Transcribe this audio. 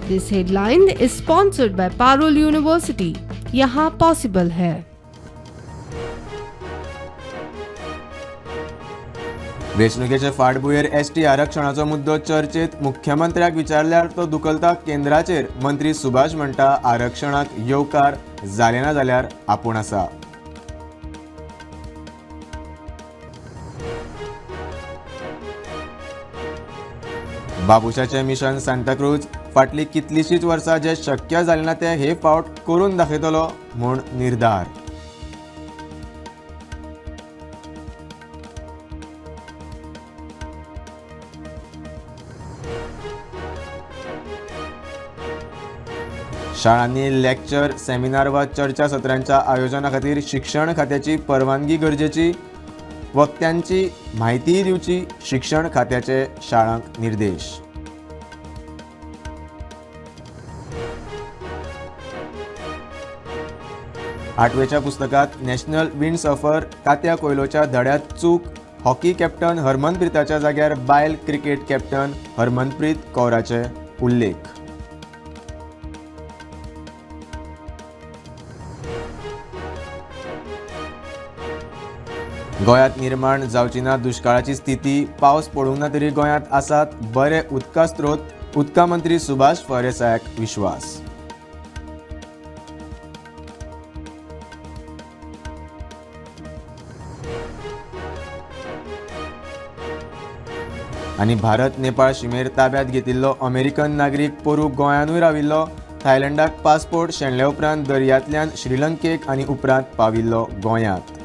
This headline is sponsored by Parul university. यहाँ possible है। वेंचणुकेचे फाटभुंयेर एसटी आरक्षणाचो मुद्दो चर्चेत मुख्यमंत्र्याक विचारल्यार तो दुखलता केंद्राचेर। मंत्री सुभाष म्हणटा आरक्षणाक येवकार जाले ना जाल्यार आपूण आसा। बाबुशाचे मिशन सांताक्रूज फाटली कितलीशीच वर्सां जे शक्य जालें ना ते हे फावट करून दाखयतलो म्हूण निर्धार। शाळांनी लेक्चर, सेमिनार वा चर्चा सत्रांच्या आयोजना खातीर शिक्षण खात्याची परवानगी गरजेची। वक्त्यांची म्हायती दिवची, शिक्षण खात्याचे शाळांक निर्देश। आठवेच्या पुस्तकात नॅशनल विंड सर्फर कात्या कोयलोच्या धड्यात चूक। हॉकी कॅप्टन हरमनप्रीताच्या जाग्यार बायल क्रिकेट कॅप्टन हरमनप्रीत कौराचे उल्लेख। गोंयांत निर्माण जावची ना दुष्काळाची स्थिती। पावस पडूंक ना तरी गोंयांत आसात बरे उदका स्त्रोत। उदका मंत्री सुभाष फळदेसायाक विश्वास। आनी भारत नेपाळ शिमेर ताब्यात घेतिल्लो अमेरिकन नागरीक पोरूं गोंयांतूय राविल्लो। थायलंडाक पासपोर्ट शेणले उपरांत दर्यांतल्यान श्रीलंकेक आनी उपरांत पाविल्लो गोंयांत।